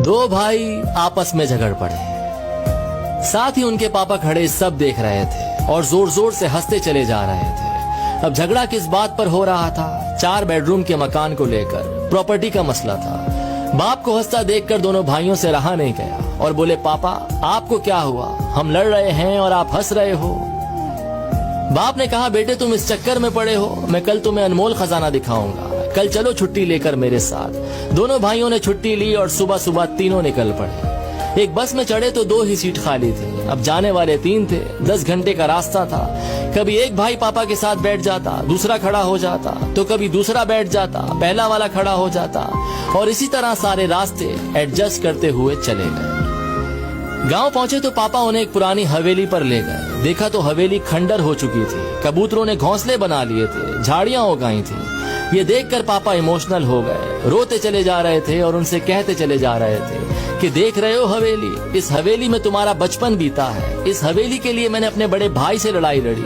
दो भाई आपस में झगड़ पड़े। साथ ही उनके पापा खड़े सब देख रहे थे और जोर जोर से हंसते चले जा रहे थे। अब झगड़ा किस बात पर हो रहा था? 4 बेडरूम के मकान को लेकर प्रॉपर्टी का मसला था। बाप को हंसता देखकर दोनों भाइयों से रहा नहीं गया और बोले, पापा आपको क्या हुआ? हम लड़ रहे हैं और आप हंस रहे हो। बाप ने कहा, बेटे तुम इस चक्कर में पड़े हो, मैं कल तुम्हें अनमोल खजाना दिखाऊंगा, कल चलो छुट्टी लेकर मेरे साथ। दोनों भाइयों ने छुट्टी ली और सुबह सुबह तीनों निकल पड़े। एक बस में चढ़े तो 2 ही सीट खाली थी। अब जाने वाले 3 थे, 10 घंटे का रास्ता था। कभी एक भाई पापा के साथ बैठ जाता, दूसरा खड़ा हो जाता, तो कभी दूसरा बैठ जाता, पहला वाला खड़ा हो जाता, और इसी तरह सारे रास्ते एडजस्ट करते हुए चले गए। गांव पहुंचे तो पापा उन्हें एक पुरानी हवेली पर ले गए। देखा तो हवेली खंडर हो चुकी थी। कबूतरों ने घोंसले बना लिए थे, झाड़ियां उगाई थी। ये देखकर पापा इमोशनल हो गए, रोते चले जा रहे थे और उनसे कहते चले जा रहे थे कि देख रहे हो हवेली, इस हवेली में तुम्हारा बचपन बीता है। इस हवेली के लिए मैंने अपने बड़े भाई से लड़ाई लड़ी,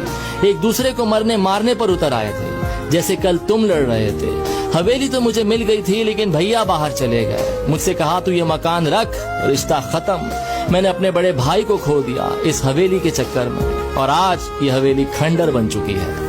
एक दूसरे को मरने मारने पर उतर आए थे, जैसे कल तुम लड़ रहे थे। हवेली तो मुझे मिल गई थी, लेकिन भैया बाहर चले गए। मुझसे कहा तू ये मकान रख, रिश्ता खत्म। मैंने अपने बड़े भाई को खो दिया इस हवेली के चक्कर में, और आज ये हवेली खंडर बन चुकी है।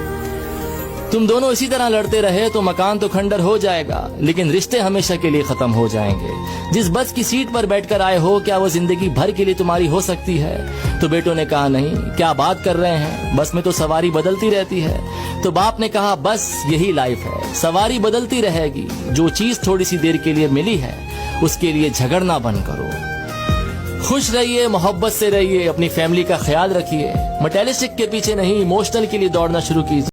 तुम दोनों इसी तरह लड़ते रहे तो मकान तो खंडर हो जाएगा, लेकिन रिश्ते हमेशा के लिए खत्म हो जाएंगे। जिस बस की सीट पर बैठकर आए हो, क्या वो जिंदगी भर के लिए तुम्हारी हो सकती है? तो बेटों ने कहा, नहीं, क्या बात कर रहे हैं, बस में तो सवारी बदलती रहती है। तो बाप ने कहा, बस यही लाइफ है, सवारी बदलती रहेगी। जो चीज थोड़ी सी देर के लिए मिली है, उसके लिए झगड़ना बंद करो। खुश रहिए, मोहब्बत से रहिए, अपनी फैमिली का ख्याल रखिए। मटेरियलिस्टिक के पीछे नहीं, इमोशनल के लिए दौड़ना शुरू कीजिए।